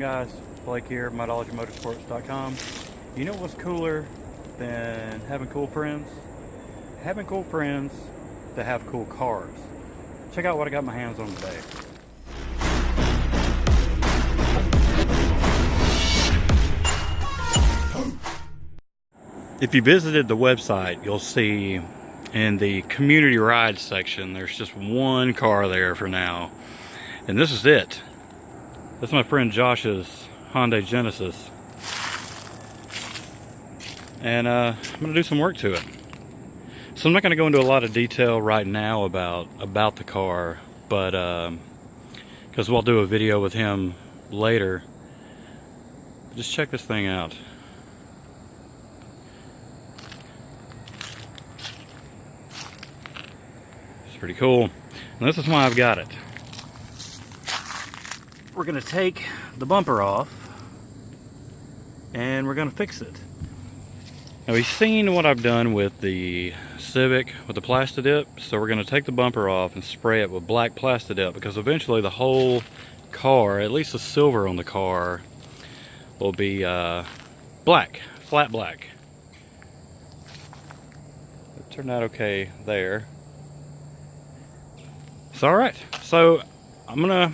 guys? Blake here, MyDollarMotorsports.com. You know what's cooler than having cool friends? Having cool friends that have cool cars. Check out what I got my hands on today. If you visited the website, you'll see in the community ride section, there's just one car there for now. And this is it. That's my friend Josh's Hyundai Genesis. And I'm gonna do some work to it. So I'm not gonna go into a lot of detail right now about the car, but because we'll do a video with him later. Just check this thing out. It's pretty cool. And this is why I've got it. We're gonna take the bumper off and we're gonna fix it. Now we've seen what I've done with the Civic with the Plastidip, so we're gonna take the bumper off and spray it with black Plastidip, because eventually the whole car, at least the silver on the car, will be black, flat black. It turned out okay there. It's alright. So I'm gonna,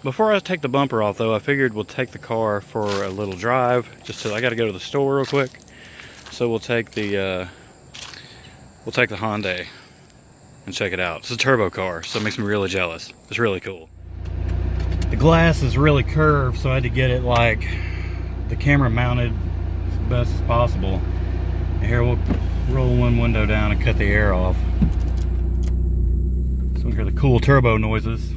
before I take the bumper off though, I figured we'll take the car for a little drive. I gotta go to the store real quick. So we'll take the Hyundai and check it out. It's a turbo car, so it makes me really jealous. It's really cool. The glass is really curved, so I had to get it like the camera mounted as best as possible. And here we'll roll one window down and cut the air off, so we hear the cool turbo noises.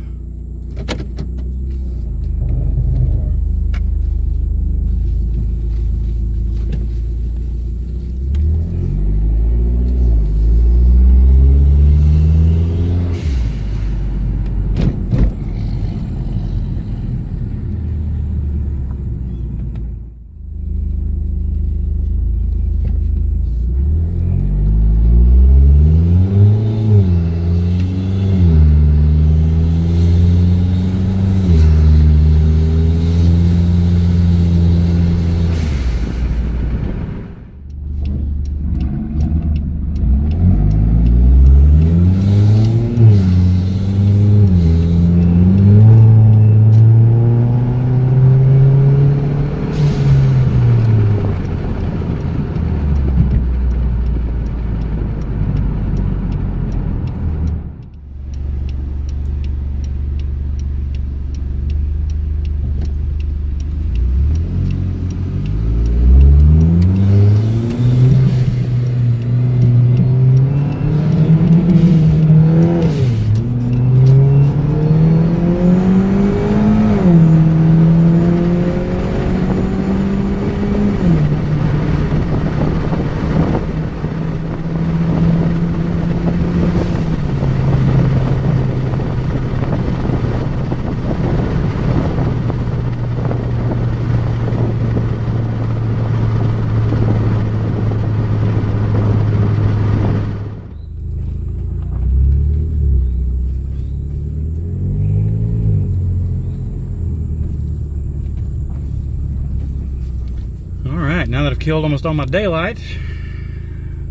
Now that I've killed almost all my daylight,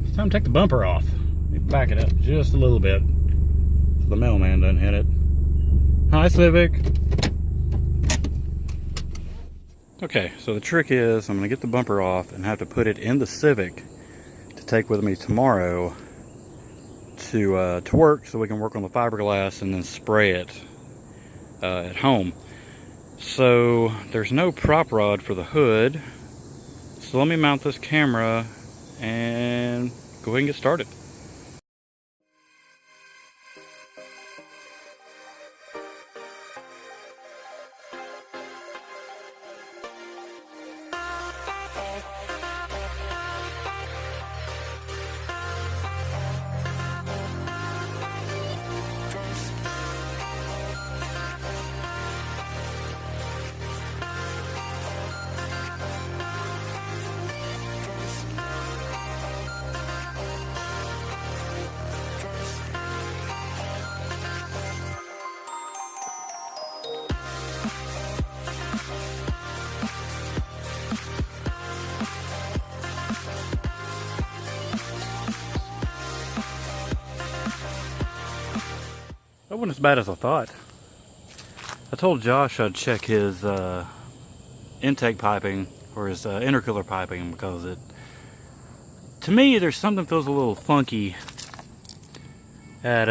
it's time to take the bumper off. Let me back it up just a little bit so the mailman doesn't hit it. Hi, Civic. Okay, so the trick is I'm going to get the bumper off and have to put it in the Civic to take with me tomorrow to work, so we can work on the fiberglass and then spray it at home. So there's no prop rod for the hood. So let me mount this camera and go ahead and get started. That wasn't as bad as I thought. I told Josh I'd check his intake piping or his intercooler piping, because to me, there's something feels a little funky at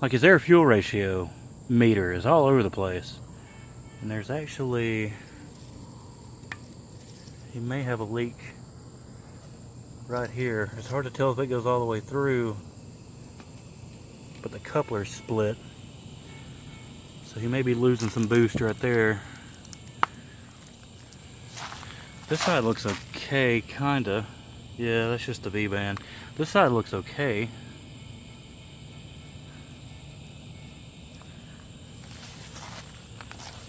like his air fuel ratio meter is all over the place, and there's actually, he may have a leak right here. It's hard to tell if it goes all the way through, but the coupler's split, so he may be losing some boost right there. This side looks okay, kinda. Yeah, that's just the V-band. This side looks okay.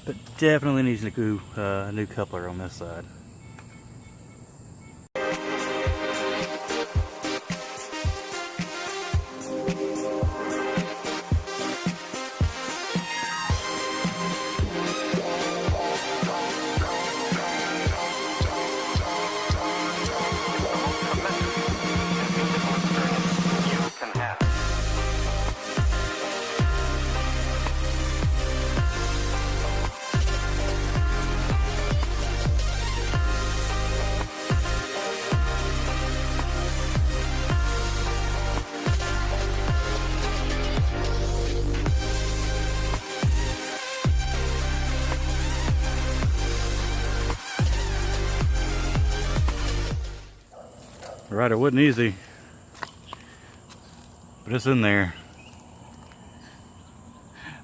But definitely needs a new coupler on this side. Right, it wasn't easy, but it's in there.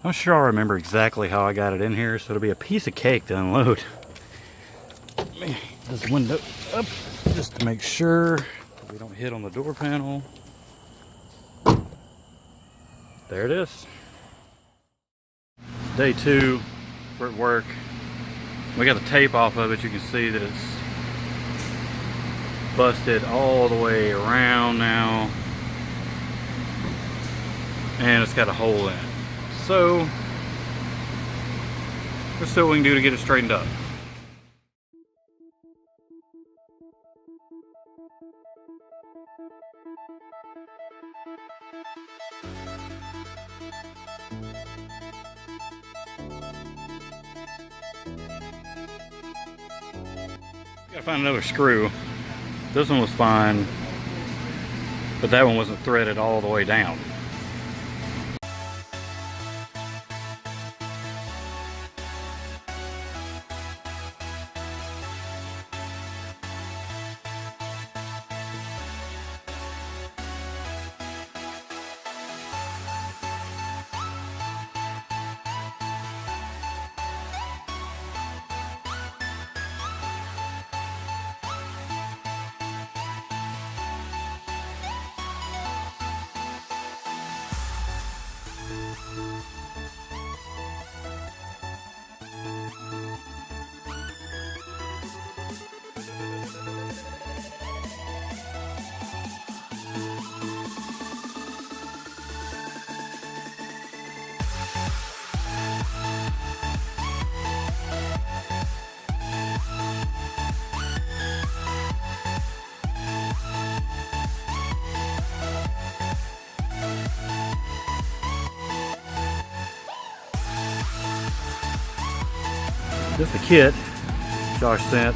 I'm sure I'll remember exactly how I got it in here, so it'll be a piece of cake to unload. Let me get this window up just to make sure we don't hit on the door panel. There it is. Day 2, we're at work. We got the tape off of it. You can see that it's busted all the way around now, and it's got a hole in it. So let's see what we can do to get it straightened up. Gotta find another screw. This one was fine, but that one wasn't threaded all the way down. This is the kit Josh sent.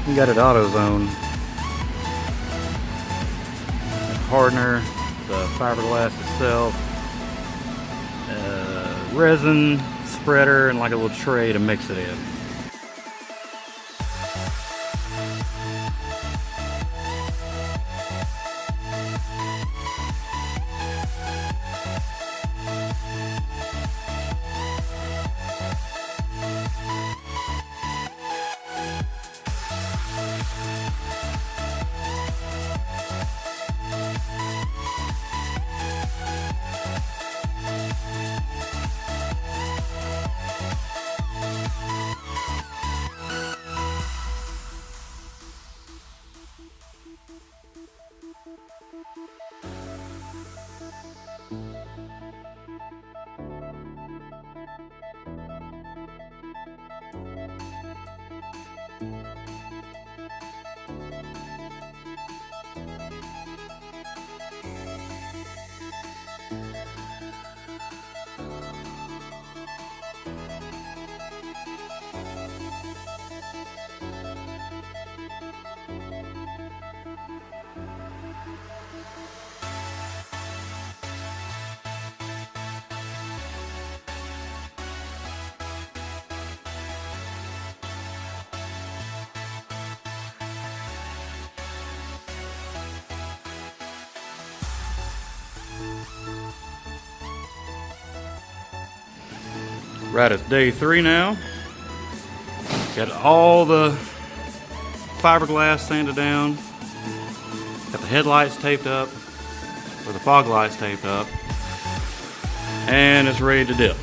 You got it AutoZone. The hardener, the fiberglass itself, resin, spreader, and like a little tray to mix it in. Right at day 3 now. Got all the fiberglass sanded down. Got the headlights taped up, or the fog lights taped up, and it's ready to dip.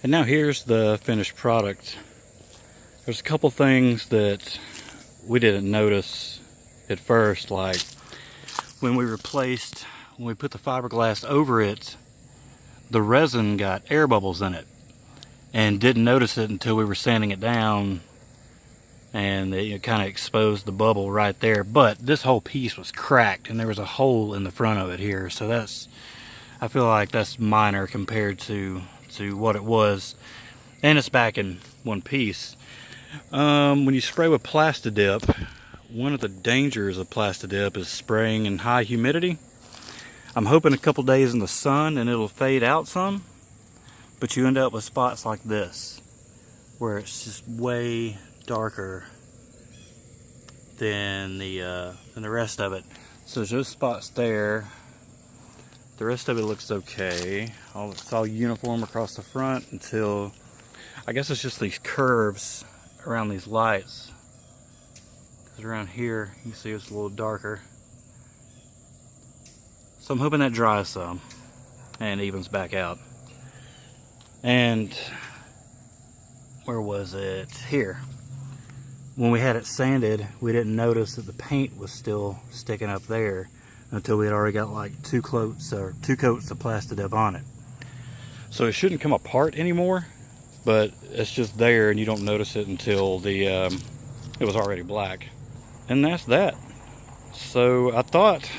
And now here's the finished product. There's a couple things that we didn't notice at first, like when we put the fiberglass over it, the resin got air bubbles in it, and didn't notice it until we were sanding it down, and it kind of exposed the bubble right there. But this whole piece was cracked, and there was a hole in the front of it here, so I feel like that's minor compared to what it was, and it's back in one piece. When you spray with Plastidip, one of the dangers of Plastidip is spraying in high humidity. I'm hoping a couple days in the sun and it'll fade out some, but you end up with spots like this where it's just way darker than the rest of it. So there's those spots there. The rest of it looks okay. It's all uniform across the front until, I guess it's just these curves around these lights. Because around here, you can see it's a little darker. So I'm hoping that dries some and evens back out. And where was it? Here. When we had it sanded, we didn't notice that the paint was still sticking up there until we had already got like two coats of Plastidip on it. So it shouldn't come apart anymore, but it's just there and you don't notice it until it was already black. And that's that. So I thought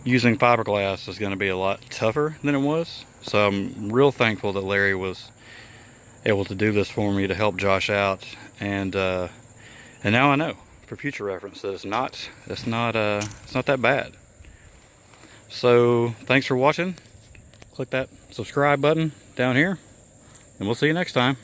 using fiberglass is going to be a lot tougher than it was. So I'm real thankful that Larry was able to do this for me to help Josh out, and now I know for future reference that it's not that bad. So thanks for watching. Click that subscribe button down here, and we'll see you next time.